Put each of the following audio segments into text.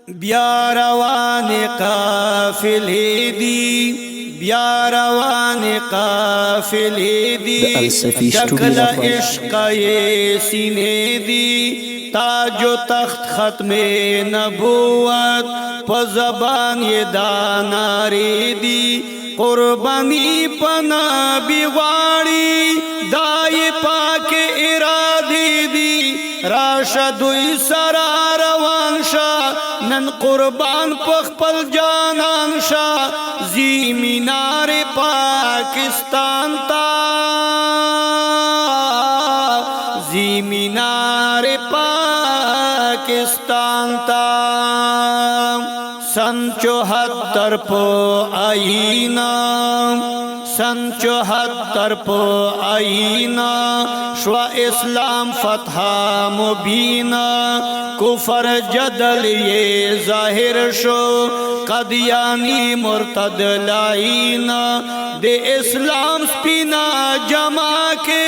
بیا روان قافلې دي، بیا روان قافلې دي، شکل عشق یې سینې دي، تاج و تخت ختم نبوت په زبان یې دا نارې دي، قربانی په نبی غواړي دا یې پاک ارادې دي، راشه دوی سره روان شه نن قربان په خپل جانان شه، زی مینار پاکستان تا، زی مینار پاکستان تا، سن 74 پو آئینا، سن 74 پو آئینا، شوا اسلام فتح مبینہ، کفر جدل یہ ظاہر شو، قدیانی مرتد لائینا، دے اسلام سپینا جما کے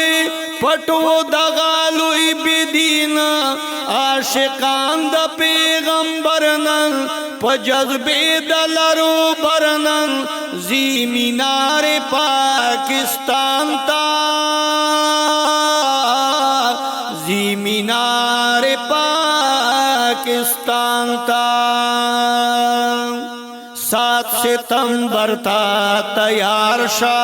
پٹو دغالوی بدینا، عاشقان دا پیغمبرنن پا جذبے دلرو برنن، زی مینار پاکستان تا، زی مینار پاکستان تا، 7 ستمبر تا تیار شا،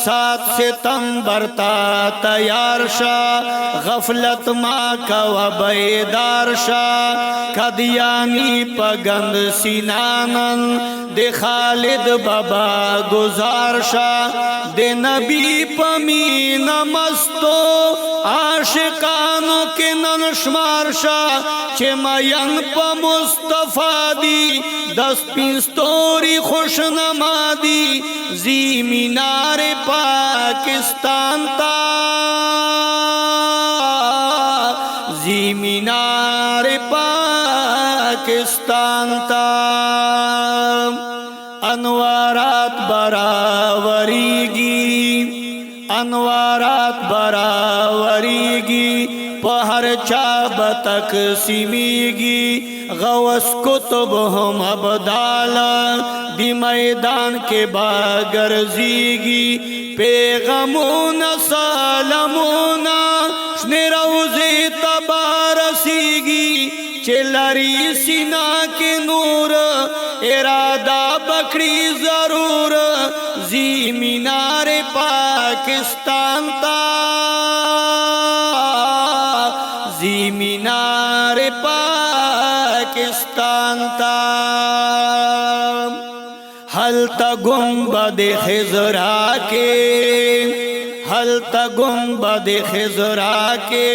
7 ستمبر تا تیار شا، غفلت ما کوا بیدار شا، قدیانی پگند سینانن، دے خالد بابا گزار شا، دے نبی پمین مستو عاشقانو کے ننشمار شا، چے مین پا مصطفیٰ دی دس پینستوری خوش نما دی، زی مینار پاکستان تا، زی مینار پاکستان تا، انوارات براوریگی، انوارات براوریگی، پہر چاب تقسیمیگی، غوث کتب ہم ابدالا، دی میدان کے باگرزیگی، پیغمون سالمونا شن روزی تبارسیگی، چلری سینا کے نور ارادہ بکری ضرور، زی مینار پاکستان تا، زی مینار پاکستان تا، حلتا گنبد خضرا کے، حلتا گنبد خضرا کے،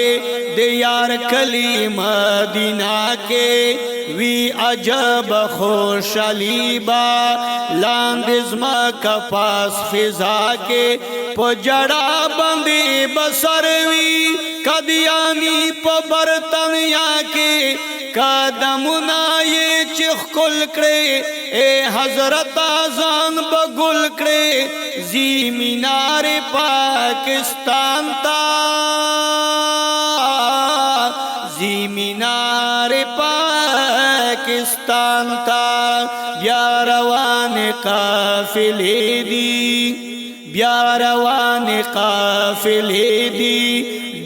دیار کلی مدینہ کے، وی عجب خوش علیبا، لاندزما کپاس فضا کے، پجڑا بندی بسروی، قدیانی پا برطنیا کے، قدمنا یہ چخ کل کرے، اے حضرت آزان بگل کرے، زی مینار پاکستان تا، زی مینار پاکستان تا، بیا روان قافلے دی، بیا روان قافلے دی،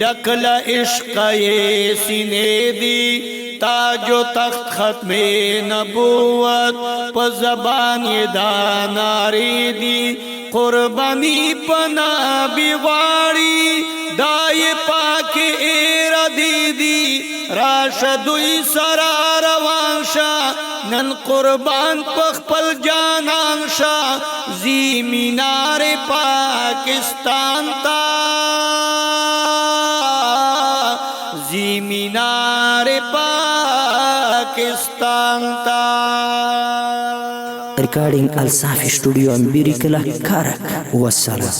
ڈکل عشق یہ سینے دی، تاج و تخت ختم نبوت پا زبان یہ دا ناری دی، قربانی پا نبی غواړي دا یہ پاک ارادې دی، راشه دوی سره روان شه نن قربان په خپل جانان شه، زی مینار پاکستان تا، زی مینار پاکستان تا. Recording Al Safi Studio Ambirikala Karak. Wassalam.